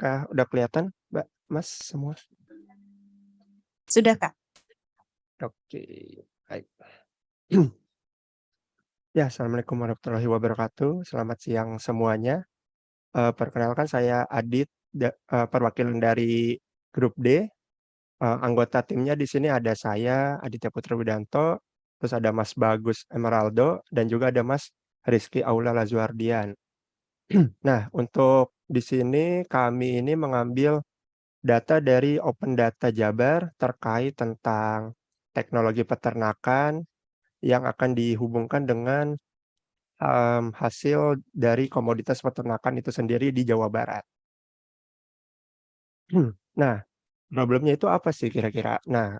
apakah udah kelihatan, Mbak, Mas, semua? Sudah, Kak. Oke, baik. Ya, assalamualaikum warahmatullahi wabarakatuh. Selamat siang semuanya. Perkenalkan saya Adit, perwakilan dari grup D. Anggota timnya di sini ada saya, Aditya Putra Widanto, terus ada Mas Bagus Emeraldo, dan juga ada Mas Rizky Aula Lazuardian. Nah, untuk di sini kami ini mengambil data dari Open Data Jabar terkait tentang teknologi peternakan yang akan dihubungkan dengan hasil dari komoditas peternakan itu sendiri di Jawa Barat. Nah, problemnya itu apa sih kira-kira? Nah,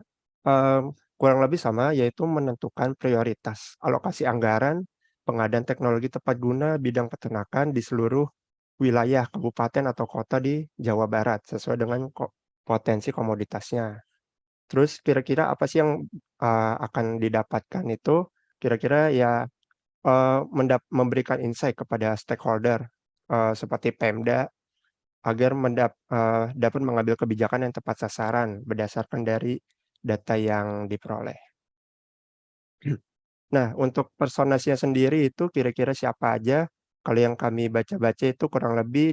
kurang lebih sama, yaitu menentukan prioritas alokasi anggaran pengadaan teknologi tepat guna bidang peternakan di seluruh wilayah kabupaten atau kota di Jawa Barat sesuai dengan potensi komoditasnya. Terus kira-kira apa sih yang, akan didapatkan itu, kira-kira ya memberikan insight kepada stakeholder, seperti Pemda agar dapat mengambil kebijakan yang tepat sasaran berdasarkan dari data yang diperoleh. Nah, untuk personasnya sendiri itu kira-kira siapa aja, kalau yang kami baca-baca itu kurang lebih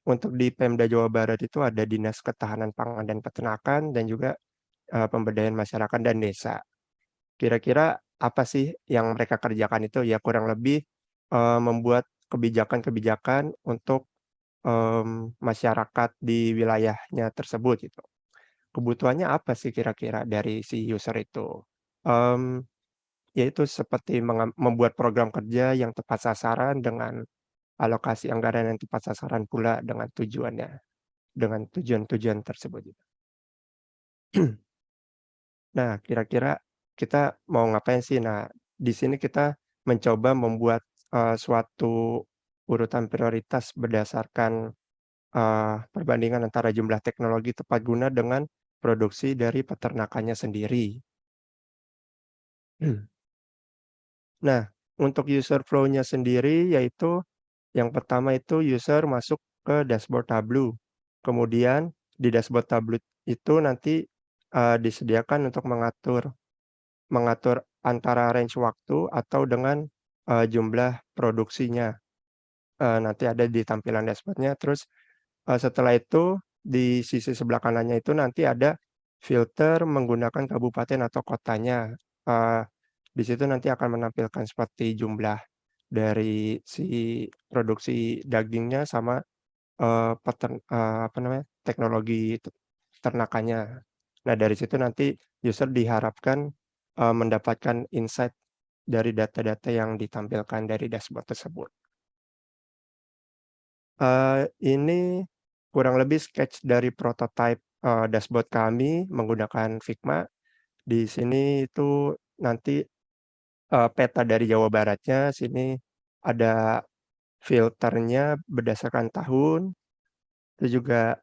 untuk di Pemda Jawa Barat itu ada Dinas Ketahanan Pangan dan Peternakan dan juga, Pemberdayaan Masyarakat dan Desa. Kira-kira apa sih yang mereka kerjakan itu? Ya kurang lebih, membuat kebijakan-kebijakan untuk, masyarakat di wilayahnya tersebut gitu. Kebutuhannya apa sih kira-kira dari si user itu? Mmm, Yaitu seperti membuat program kerja yang tepat sasaran dengan alokasi anggaran yang tepat sasaran pula dengan tujuan-tujuan tersebut gitu. Nah, kira-kira kita mau ngapain sih? Nah, di sini kita mencoba membuat, suatu urutan prioritas berdasarkan, perbandingan antara jumlah teknologi tepat guna dengan produksi dari peternakannya sendiri. Nah, untuk user flow-nya sendiri yaitu yang pertama itu user masuk ke dashboard Tableau. Kemudian di dashboard Tableau itu nanti, disediakan untuk mengatur mengatur antara range waktu atau dengan, jumlah produksinya. Nanti ada di tampilan dashboard-nya, terus, setelah itu di sisi sebelah kanannya itu nanti ada filter menggunakan kabupaten atau kotanya. Eee, di situ nanti akan menampilkan seperti jumlah dari si produksi dagingnya sama, apa namanya, teknologi ternakannya. Nah, dari situ nanti user diharapkan, mendapatkan insight dari data-data yang ditampilkan dari dashboard tersebut. Ini kurang lebih sketch dari prototipe, dashboard kami menggunakan Figma. Di sini itu nanti, peta dari Jawa Baratnya, sini ada filternya berdasarkan tahun, itu juga,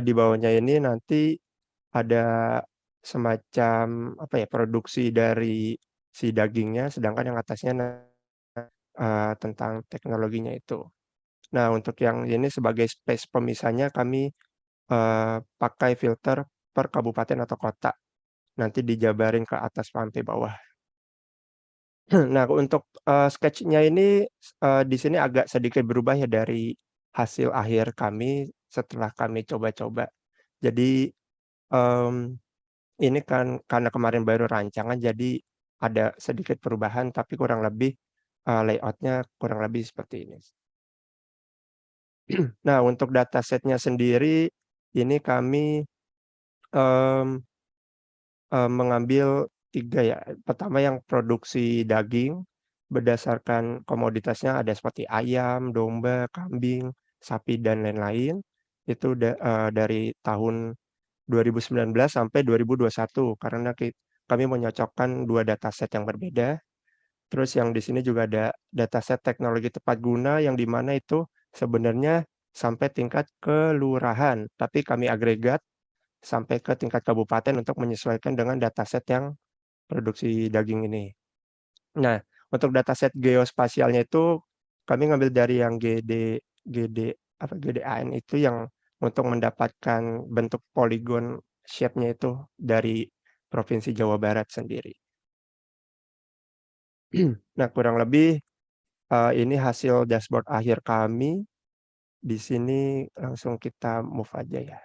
di bawahnya ini nanti ada semacam apa ya, produksi dari si dagingnya, sedangkan yang atasnya tentang teknologinya itu. Nah, untuk yang ini sebagai space pemisahnya kami, pakai filter per kabupaten atau kota, nanti dijabarin ke atas sampai bawah. Nah, untuk, sketch-nya ini, di sini agak sedikit berubah ya dari hasil akhir kami setelah kami coba-coba. Jadi, mmm, ini kan karena kemarin baru rancangan jadi ada sedikit perubahan, tapi kurang lebih, layout-nya kurang lebih seperti ini. Nah, untuk dataset-nya sendiri, ini kami, mmm mengambil 3 ya. Pertama yang produksi daging, berdasarkan komoditasnya ada seperti ayam, domba, kambing, sapi, dan lain-lain. Itu dari tahun 2019 sampai 2021 karena kami menyocokkan 2 dataset yang berbeda. Terus yang di sini juga ada dataset teknologi tepat guna yang di mana itu sebenarnya sampai tingkat kelurahan, tapi kami agregat sampai ke tingkat kabupaten untuk menyesuaikan dengan dataset yang produksi daging ini. Nah, untuk dataset geospasialnya itu kami ngambil dari yang apa, GDAN itu yang untuk mendapatkan bentuk poligon shape-nya itu dari Provinsi Jawa Barat sendiri. Nah, kurang lebih, ini hasil dashboard akhir kami. Di sini langsung kita move aja ya.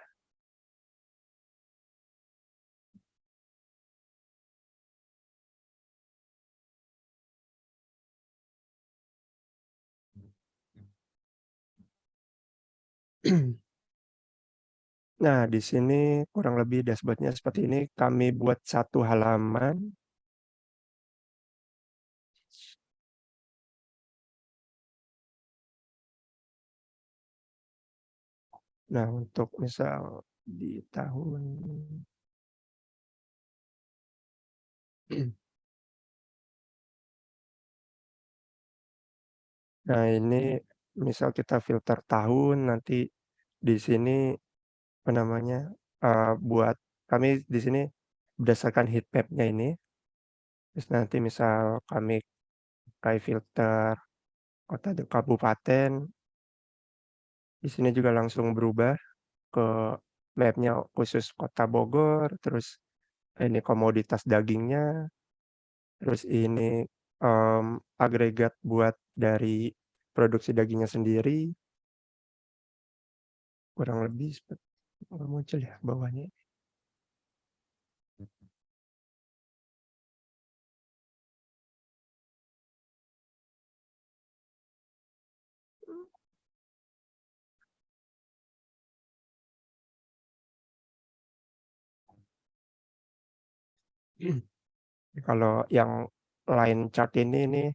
Nah, di sini kurang lebih dashboard-nya seperti ini. Kami buat satu halaman. Nah, untuk misal di tahun nah, ini misal kita filter tahun, nanti di sini apa namanya, buat kami di sini berdasarkan heat map-nya ini, terus nanti misal kami kayak filter kota dan kabupaten, di sini juga langsung berubah ke map-nya khusus Kota Bogor, terus ini komoditas dagingnya, terus ini, agregat buat dari produksi dagingnya sendiri, kurang lebih nggak muncul ya bawahnya. Kalau yang line chart ini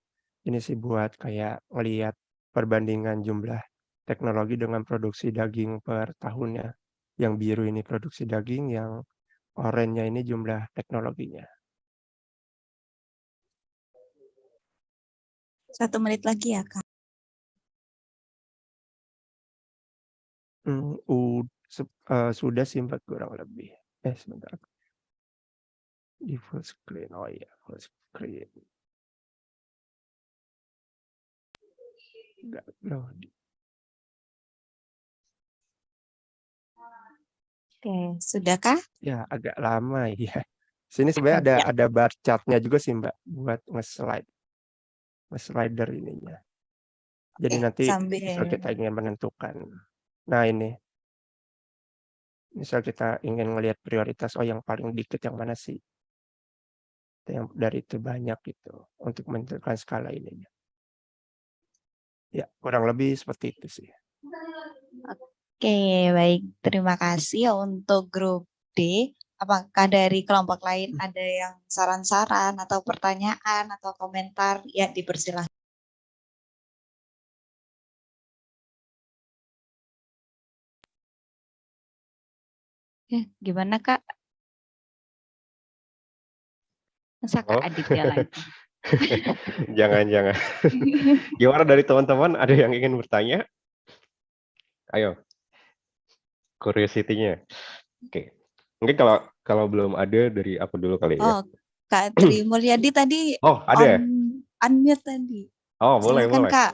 sih buat kayak ngelihat perbandingan jumlah teknologi dengan produksi daging per tahunnya. Yang biru ini produksi daging, yang oranye ini jumlah teknologinya. 1 menit lagi ya, Kak. Sudah sih Mbak, kurang lebih. Sebentar. Di full screen. Oh iya, full screen. Enggak loading. Oke, sudahkah? Ya, agak lama ya. Sini sebenarnya Ya. ada bar chart-nya juga sih Mbak, buat nge-slider ininya. Jadi Oke, nanti sambil misal kita ingin menentukan. Nah, ini. Misal kita ingin melihat prioritas, oh yang paling dikit yang mana sih? Yang dari itu banyak gitu, untuk menentukan skala ininya. Ya, kurang lebih seperti itu sih. Oke, baik. Terima kasih ya untuk grup D. Apakah dari kelompok lain ada yang saran-saran atau pertanyaan atau komentar? Ya, dipersilahkan. Ya, gimana Kak? Masa Kak Oh, Aditya lagi? jangan. Gimana dari teman-teman? Ada yang ingin bertanya? Ayo, curiosity-nya. Oke. Mungkin kalau belum ada dari aku dulu kali ya. Oh, Kak Tri Mulyadi tadi Oh, on ada. unmute tadi. Oh, boleh, Silahkan boleh. Kak.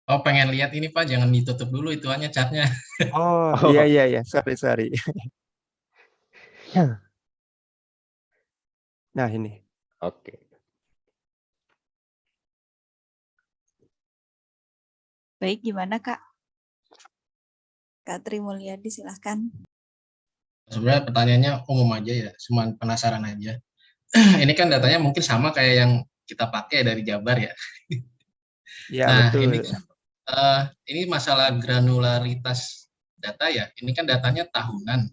Oh, pengen lihat ini Pak, jangan ditutup dulu ituannya chatnya. Oh, Oh, iya. Sorry. Nah, ini. oke. Baik, gimana Kak? Kak Tri Mulyadi silahkan. Sebenarnya pertanyaannya umum aja ya, cuma penasaran aja. Ini kan datanya mungkin sama kayak yang kita pakai dari Jabar ya. Ya, Nah, ini betul. kan ini masalah granularitas data ya. Ini kan datanya tahunan.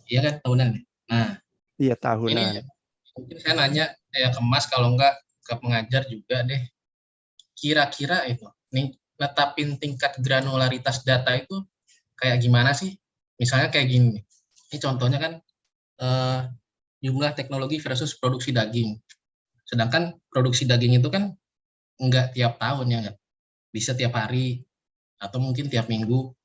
Iya kan tahunan. Nah, Iya, ini tahunan. mungkin saya nanya ya ke Mas kalau enggak ke pengajar juga deh. Kira-kira itu nih netapin tingkat granularitas data itu kayak gimana sih? Misalnya kayak gini. Ini contohnya kan eh, jumlah teknologi versus produksi daging. Sedangkan produksi daging itu kan enggak tiap tahun ya enggak. Bisa tiap hari atau mungkin tiap minggu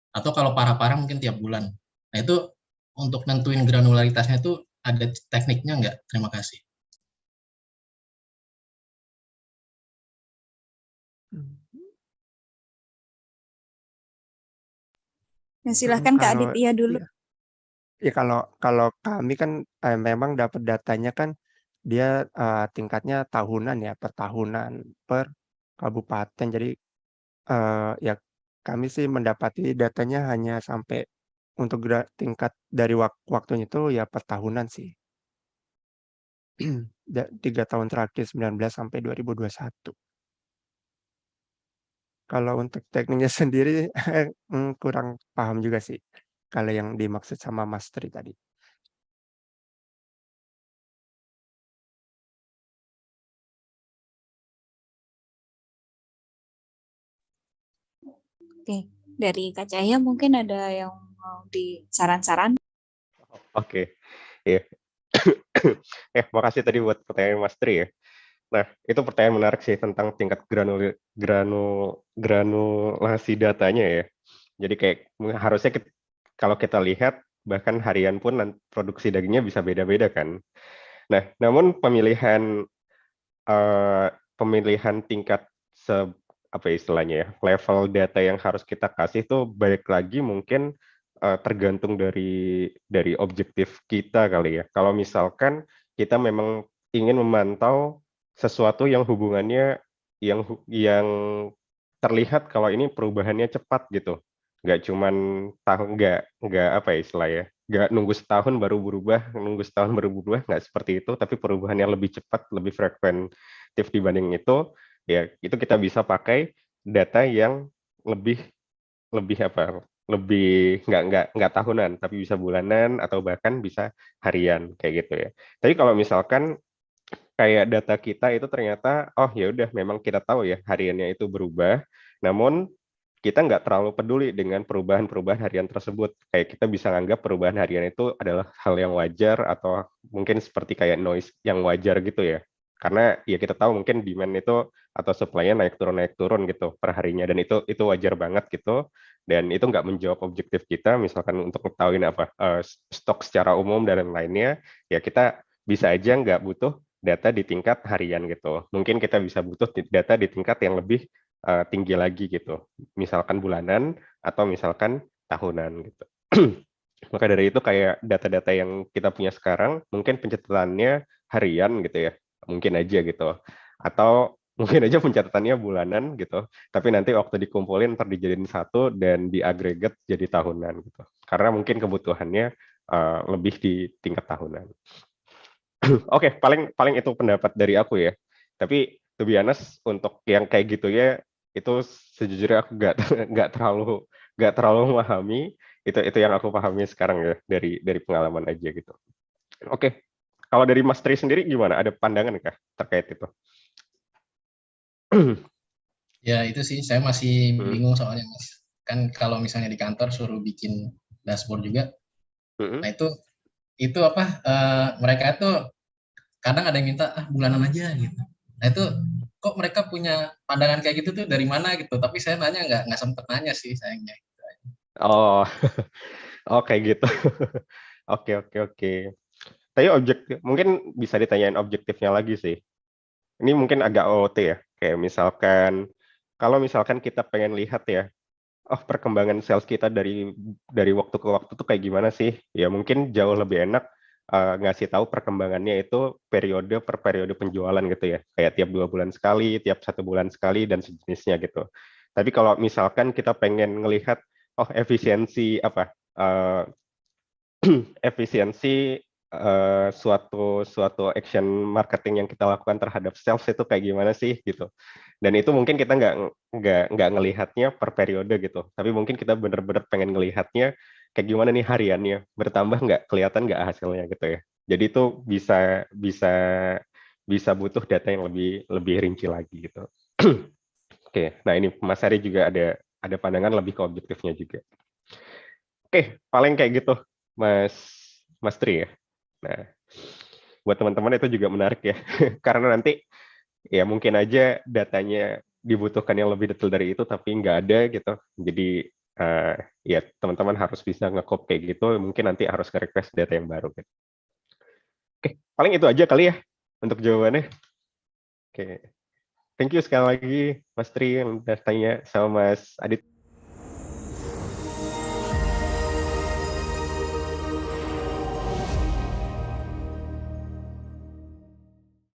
atau kalau parah-parah mungkin tiap bulan. Nah itu untuk nentuin granularitasnya itu ada tekniknya enggak? Terima kasih. Ya, silahkan Kak Kalau Aditya dulu. iya, ya kalau kami kan, memang dapat datanya kan dia, tingkatnya tahunan ya, per tahunan, per kabupaten. Jadi, ya kami sih mendapati datanya hanya sampai untuk tingkat dari waktunya itu ya per tahunan sih. 3 tahun terakhir 19 sampai 2021. Kalau untuk tekniknya sendiri, kurang paham juga sih, kalau yang dimaksud sama Mas Tri tadi. Oke, dari Kak Cahya mungkin ada yang mau saran-saran? Oke, iya. Makasih tadi buat pertanyaan Mas Tri ya. Nah, itu pertanyaan menarik sih tentang tingkat granulasi datanya ya. Jadi kayak harusnya kalau kita lihat bahkan harian pun produksi dagingnya bisa beda-beda kan. Nah, namun pemilihan tingkat apa ya istilahnya ya, level data yang harus kita kasih tuh balik lagi mungkin tergantung dari objektif kita kali ya. Kalau misalkan kita memang ingin memantau sesuatu yang hubungannya yang terlihat kalau ini perubahannya cepat gitu. Nggak cuman nggak apa ya istilahnya, nggak nunggu setahun baru berubah, nggak seperti itu, tapi perubahan yang lebih cepat, lebih frekuentif dibanding itu, ya itu kita bisa pakai data yang lebih lebih apa, lebih nggak tahunan, tapi bisa bulanan atau bahkan bisa harian kayak gitu ya. Tapi kalau misalkan kayak data kita itu ternyata, oh ya udah memang kita tahu ya hariannya itu berubah, namun kita nggak terlalu peduli dengan perubahan-perubahan harian tersebut. Kayak kita bisa anggap perubahan harian itu adalah hal yang wajar atau mungkin seperti kayak noise yang wajar gitu ya. Karena ya kita tahu mungkin demand itu atau supply-nya naik turun gitu per harinya dan itu wajar banget gitu. Dan itu nggak menjawab objektif kita misalkan untuk mengetahui apa stok secara umum dan lainnya, ya kita bisa aja nggak butuh data di tingkat harian gitu. Mungkin kita bisa butuh data di tingkat yang lebih tinggi lagi gitu. Misalkan bulanan atau misalkan tahunan gitu. Maka dari itu kayak data-data yang kita punya sekarang mungkin pencatatannya harian gitu ya. Mungkin aja gitu. Atau mungkin aja pencatatannya bulanan gitu. Tapi nanti waktu dikumpulin ntar dijadiin satu dan diagregat jadi tahunan gitu. Karena mungkin kebutuhannya lebih di tingkat tahunan. Oke, paling itu pendapat dari aku ya. Tapi to be honest, untuk yang kayak gitu ya, itu sejujurnya aku nggak terlalu memahami. Itu yang aku pahami sekarang ya dari pengalaman aja gitu. Oke, kalau dari Mas Tri sendiri gimana? Ada pandangan kah terkait itu? Ya itu sih saya masih Hmm. bingung soalnya Mas. Kan kalau misalnya di kantor suruh bikin dashboard juga, nah itu apa mereka tuh kadang ada yang minta bulanan aja gitu. Nah itu kok mereka punya pandangan kayak gitu tuh dari mana gitu. Tapi saya nanya nggak sempet nanya sih sayangnya. Oh, oh kayak gitu. Oke. Tapi mungkin bisa ditanyain objektifnya lagi sih. Ini mungkin agak OOT ya. Kayak misalkan, kalau misalkan kita pengen lihat ya, oh perkembangan sales kita dari waktu ke waktu tuh kayak gimana sih? Ya mungkin jauh lebih enak ngasih tahu perkembangannya itu periode per periode penjualan gitu ya. Kayak tiap 2 bulan sekali, tiap 1 bulan sekali, dan sejenisnya gitu. Tapi kalau misalkan kita pengen ngelihat, oh efisiensi efisiensi suatu action marketing yang kita lakukan terhadap sales itu kayak gimana sih gitu. Dan itu mungkin kita nggak ngelihatnya per periode gitu, tapi mungkin kita bener-bener pengen ngelihatnya kayak gimana nih hariannya, bertambah nggak, kelihatan nggak hasilnya gitu ya. Jadi itu bisa bisa bisa butuh data yang lebih rinci lagi gitu. Oke, nah ini Mas Hari juga ada pandangan lebih ke objektifnya juga. Oke, paling kayak gitu Mas Tri ya. Nah, buat teman-teman itu juga menarik ya, karena nanti ya mungkin aja datanya dibutuhkan yang lebih detail dari itu, tapi nggak ada gitu. Jadi ya teman-teman harus bisa nge-copy kayak gitu, mungkin nanti harus nge-request data yang baru. Gitu. Oke, paling itu aja kali ya untuk jawabannya. Oke, thank you sekali lagi Mas Tri yang udah tanya sama Mas Adit.